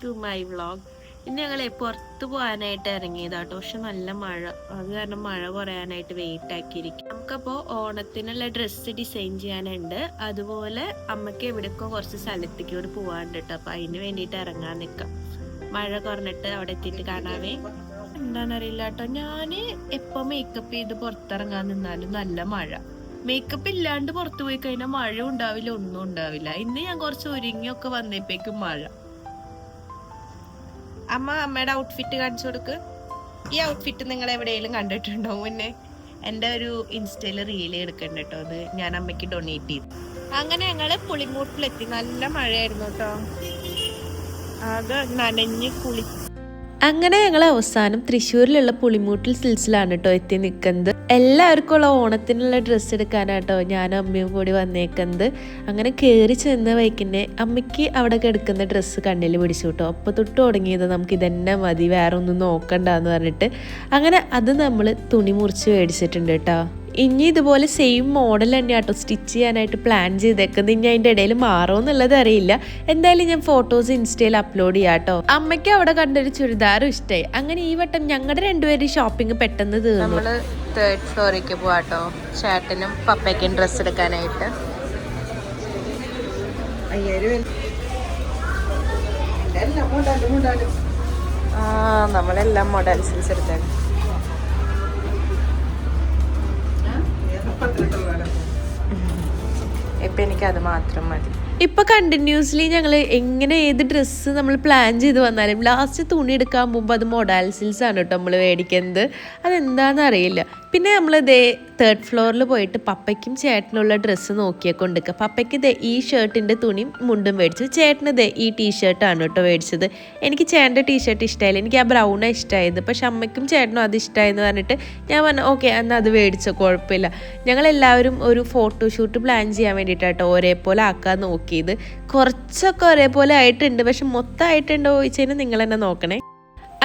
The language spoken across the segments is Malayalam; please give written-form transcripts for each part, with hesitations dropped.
To my vlog. ഇന്ന് ഞങ്ങൾ പുറത്ത് പോകാനായിട്ട് ഇറങ്ങിയതാട്ടോ. പക്ഷെ നല്ല മഴ, അത് കാരണം മഴ കുറയാനായിട്ട് വെയിറ്റ് ആക്കിയിരിക്കും. നമുക്കപ്പോൾ ഓണത്തിനുള്ള ഡ്രസ്സ് ഡിസൈൻ ചെയ്യാനുണ്ട്. അതുപോലെ അമ്മയ്ക്ക് എവിടേക്കോ കുറച്ച് സ്ഥലത്തേക്ക് കൂടി പോകാണ്ട് കേട്ടോ. അപ്പം അതിന് വേണ്ടിയിട്ട് ഇറങ്ങാൻ നിൽക്കാം. മഴ കുറഞ്ഞിട്ട് അവിടെ എത്തിയിട്ട് കാണാവേ. എന്താണെന്നറിയില്ല കേട്ടോ, ഞാൻ എപ്പോൾ മേക്കപ്പ് ചെയ്ത് പുറത്തിറങ്ങാൻ നിന്നാലും നല്ല മഴ. മേക്കപ്പ് ഇല്ലാണ്ട് പുറത്തു പോയി കഴിഞ്ഞാൽ മഴ ഉണ്ടാവില്ല, ഒന്നും ഉണ്ടാവില്ല. ഇന്ന് ഞാൻ കുറച്ച് ഒരുങ്ങിയൊക്കെ വന്നപ്പോഴേക്കും മഴ. അമ്മയുടെ ഔട്ട്ഫിറ്റ് കാണിച്ചു കൊടുക്ക്. ഈ ഔട്ട്ഫിറ്റ് നിങ്ങൾ എവിടെയെങ്കിലും കണ്ടിട്ടുണ്ടോ മുന്നേ? എൻ്റെ ഒരു ഇൻസ്റ്റയിൽ റീൽ എടുക്കണ്ട കേട്ടോ. അത് ഞാൻ അമ്മയ്ക്ക് ഡൊണേറ്റ് ചെയ്തു. അങ്ങനെ ഞങ്ങള് പുളിമൂട്ടിലെത്തി. നല്ല മഴയായിരുന്നു കേട്ടോ. അത് നനഞ്ഞ് കുളിച്ചു. അങ്ങനെ ഞങ്ങൾ അവസാനം തൃശ്ശൂരിലുള്ള പുളിമൂട്ടിൽ സിൽസിലാണ് കേട്ടോ എത്തി നിൽക്കുന്നത്. എല്ലാവർക്കും ഉള്ള ഓണത്തിനുള്ള ഡ്രസ്സ് എടുക്കാനാട്ടോ ഞാനും അമ്മയും കൂടി വന്നേക്കുന്നത്. അങ്ങനെ കയറി ചെന്ന വൈക്കിന്നെ അമ്മയ്ക്ക് അവിടെ കിടക്കുന്ന ഡ്രസ്സ് കണ്ണിൽ പിടിച്ചു കേട്ടോ. അപ്പോൾ തൊട്ട് തുടങ്ങിയത് നമുക്ക് ഇതന്നെ മതി, വേറെ ഒന്നും നോക്കണ്ടെന്ന് പറഞ്ഞിട്ട് അങ്ങനെ അത് നമ്മൾ തുണി മുറിച്ച് മേടിച്ചിട്ടുണ്ട് കേട്ടോ. ഇനി ഇതുപോലെ സെയിം മോഡൽ തന്നെ കേട്ടോ സ്റ്റിച്ച് ചെയ്യാനായിട്ട് പ്ലാൻ ചെയ്തേക്കുന്നത്. ഇനി അതിൻ്റെ ഇടയിൽ മാറുമോ എന്നുള്ളത് അറിയില്ല. എന്തായാലും ഞാൻ ഫോട്ടോസ് ഇൻസ്റ്റയിൽ അപ്ലോഡ് ചെയ്യാം കേട്ടോ. അമ്മയ്ക്ക് അവിടെ കണ്ടൊരു ചുരിദാറും ഇഷ്ടമായി. അങ്ങനെ ഈ വട്ടം ഞങ്ങളുടെ രണ്ടുപേരും ഷോപ്പിംഗ് പെട്ടെന്ന് തീർന്നു. നമ്മള് 3rd ഫ്ലോറിലേക്ക് പോവാട്ടോ, ചേട്ടനും പപ്പയ്ക്കും ഡ്രസ്സ് എടുക്കാനായിട്ട്. നമ്മളെല്ലാം മോഡൽസ് എടുത്താണ്. ഇപ്പം എനിക്കത് മാത്രം മതി. ഇപ്പം കണ്ടിന്യൂസ്ലി ഞങ്ങൾ എങ്ങനെ ഏത് ഡ്രസ്സ് നമ്മൾ പ്ലാൻ ചെയ്ത് വന്നാലും ലാസ്റ്റ് തുണി എടുക്കാൻ പോകുമ്പോൾ അത് മൊഡാൽസിൽസ് ആണ് കേട്ടോ നമ്മൾ മേടിക്കുന്നത്. അതെന്താണെന്ന് അറിയില്ല. പിന്നെ നമ്മൾ ദേ 3rd ഫ്ലോറിൽ പോയിട്ട് പപ്പയ്ക്കും ചേട്ടനുള്ള ഡ്രസ്സ് നോക്കിയാൽ കൊണ്ടുക്കുക. പപ്പയ്ക്ക് ദേ ഈ ഷർട്ടിൻ്റെ തുണിയും മുണ്ടും മേടിച്ചു. ചേട്ടന് ദേ ഈ ടീഷർട്ടാണ് കേട്ടോ മേടിച്ചത്. എനിക്ക് ചേട്ടൻ്റെ ടീഷർട്ട് ഇഷ്ടമായില്ല, എനിക്ക് ആ ബ്രൗണാണ് ഇഷ്ടമായത്. പക്ഷെ അമ്മയ്ക്കും ചേട്ടനും അത് ഇഷ്ടമായെന്ന് പറഞ്ഞിട്ട് ഞാൻ പറഞ്ഞു ഓക്കെ എന്നാൽ അത് മേടിച്ചോ, കുഴപ്പമില്ല. ഞങ്ങളെല്ലാവരും ഒരു ഫോട്ടോഷൂട്ട് പ്ലാൻ ചെയ്യാൻ വേണ്ടിയിട്ടാട്ടോ ഒരേപോലെ ആക്കാൻ നോക്കിയത്. കുറച്ചൊക്കെ ഒരേപോലെ ആയിട്ടുണ്ട്, പക്ഷെ മൊത്തമായിട്ടുണ്ടോ ചോദിച്ചു കഴിഞ്ഞാൽ നിങ്ങൾ തന്നെ നോക്കണേ.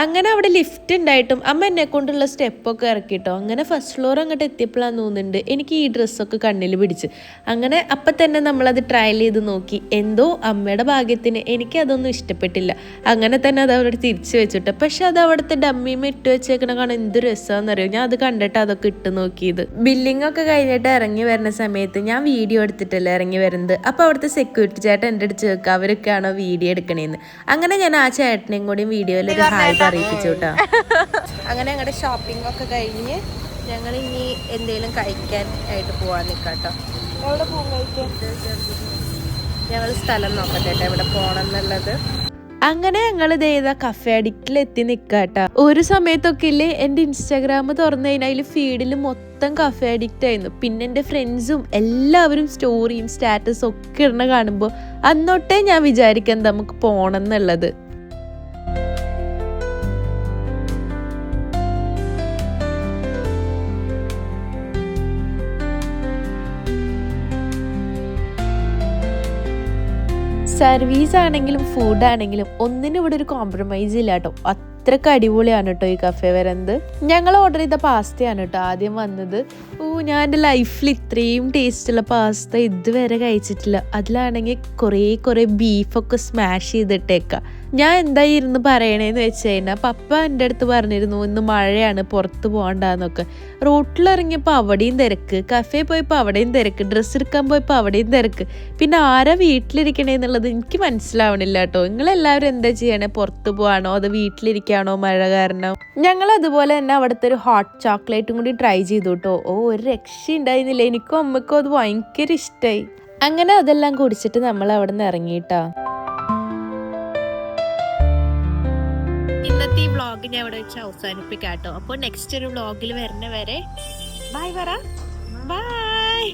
അങ്ങനെ അവിടെ ലിഫ്റ്റ് ഉണ്ടായിട്ടും അമ്മ എന്നെ കൊണ്ടുള്ള സ്റ്റെപ്പൊക്കെ ഇറക്കിട്ടോ. അങ്ങനെ 1st ഫ്ലോർ അങ്ങോട്ട് എത്തിയപ്പോഴാന്ന് തോന്നുന്നുണ്ട് എനിക്ക് ഈ ഡ്രസ്സൊക്കെ കണ്ണിൽ പിടിച്ച്. അങ്ങനെ അപ്പം തന്നെ നമ്മളത് ട്രയൽ ചെയ്ത് നോക്കി. എന്തോ അമ്മയുടെ ഭാഗ്യത്തിന് എനിക്ക് അതൊന്നും ഇഷ്ടപ്പെട്ടില്ല. അങ്ങനെ തന്നെ അത് അവിടെ തിരിച്ചു വെച്ചിട്ട്. പക്ഷെ അത് അവിടുത്തെ ഡമ്മിയും ഇട്ട് വെച്ചേക്കണ കാണാൻ എന്ത് രസമാണെന്നറിയോ. ഞാൻ അത് കണ്ടിട്ട് അതൊക്കെ ഇട്ട് നോക്കിയത്. ബില്ലിംഗ് ഒക്കെ കഴിഞ്ഞിട്ട് ഇറങ്ങി വരുന്ന സമയത്ത് ഞാൻ വീഡിയോ എടുത്തിട്ടല്ല ഇറങ്ങി വരുന്നത്. അപ്പോൾ അവിടുത്തെ സെക്യൂരിറ്റി ചേട്ടൻ എൻ്റെ അടുത്ത് ചോദിക്കുക അവരൊക്കെയാണോ വീഡിയോ എടുക്കണേന്ന്. അങ്ങനെ ഞാൻ ആ ചേട്ടനെയും കൂടി വീഡിയോയിൽ ഒരു ഹായ് അറിയിപ്പിച്ചു കേട്ടോ. അങ്ങനെ ഞങ്ങളുടെ ഷോപ്പിംഗ് ഒക്കെ കഴിഞ്ഞ് ഞങ്ങൾ ഇനി എന്തെങ്കിലും കഴിക്കാൻ ആയിട്ട് പോവാൻ നിൽക്കാട്ടോ. എവിടെ പോകാൻ കഴിക്കാൻ ഞങ്ങൾ സ്ഥലം നോക്കട്ടെ കേട്ടോ എവിടെ പോകണം എന്നുള്ളത്. അങ്ങനെ ഞങ്ങൾ ഇതേതാ കഫേ അഡിക്റ്റിൽ എത്തി നിൽക്കാട്ടോ. ഒരു സമയത്തൊക്കെ ഇല്ലേ എൻ്റെ ഇൻസ്റ്റാഗ്രാം തുറന്നു കഴിഞ്ഞാൽ അതിൽ ഫീഡിൽ മൊത്തം കഫേ അഡിക്റ്റ് ആയിരുന്നു. പിന്നെ എൻ്റെ ഫ്രണ്ട്സും എല്ലാവരും സ്റ്റോറിയും സ്റ്റാറ്റസും ഒക്കെ ഇടണ കാണുമ്പോൾ അന്നൊട്ടേ ഞാൻ വിചാരിക്കുന്നത് നമുക്ക് പോകണം എന്നുള്ളത്. സർവീസ് ആണെങ്കിലും ഫുഡാണെങ്കിലും ഒന്നിനും ഇവിടെ ഒരു കോംപ്രമൈസ് ഇല്ല കേട്ടോ. അത്രയ്ക്ക് അടിപൊളിയാണ് കേട്ടോ ഈ കഫേ വരുന്നത്. ഞങ്ങൾ ഓർഡർ ചെയ്ത പാസ്തയാണ് കേട്ടോ ആദ്യം വന്നത്. ഞാൻ എൻ്റെ ലൈഫിൽ ഇത്രയും ടേസ്റ്റുള്ള പാസ്ത ഇതുവരെ കഴിച്ചിട്ടില്ല. അതിലാണെങ്കിൽ കുറേ ബീഫൊക്കെ സ്മാഷ് ചെയ്തിട്ടേക്കാം. ഞാൻ എന്തായിരുന്നു പറയണേന്ന് വെച്ച് കഴിഞ്ഞാൽ പപ്പ എൻ്റെ അടുത്ത് പറഞ്ഞിരുന്നു ഇന്ന് മഴയാണ് പുറത്ത് പോകണ്ടെന്നൊക്കെ. റോട്ടിലിറങ്ങിയപ്പോൾ അവിടെയും തിരക്ക്, കഫേ പോയപ്പോൾ അവിടെയും തിരക്ക്, ഡ്രസ്സ് എടുക്കാൻ പോയപ്പോൾ അവിടെയും തിരക്ക്. പിന്നെ ആരാ വീട്ടിലിരിക്കണേന്നുള്ളത് എനിക്ക് മനസ്സിലാവണില്ല കേട്ടോ. നിങ്ങളെല്ലാവരും എന്താ ചെയ്യണേ? പുറത്ത് പോവാണോ അതോ വീട്ടിലിരിക്കുകയാണോ മഴ കാരണം? ഞങ്ങൾ അതുപോലെ തന്നെ അവിടുത്തെ ഒരു ഹോട്ട് ചോക്ലേറ്റും കൂടി ട്രൈ ചെയ്തു കേട്ടോ. ഒരു രക്ഷ ഉണ്ടായിരുന്നില്ല. എനിക്കും അമ്മയ്ക്കും അത് ഭയങ്കര ഇഷ്ടമായി. അങ്ങനെ അതെല്ലാം കുടിച്ചിട്ട് നമ്മൾ അവിടെ നിന്ന് ഇറങ്ങിയിട്ടാ. ഇന്നത്തെ ഈ വ്ളോഗ് ഞാൻ അവിടെ വെച്ച് അവസാനിപ്പിക്കാം കേട്ടോ. അപ്പോൾ നെക്സ്റ്റ് ഒരു വ്ളോഗിൽ വരുന്ന വരെ ബൈ പറ. ബൈ.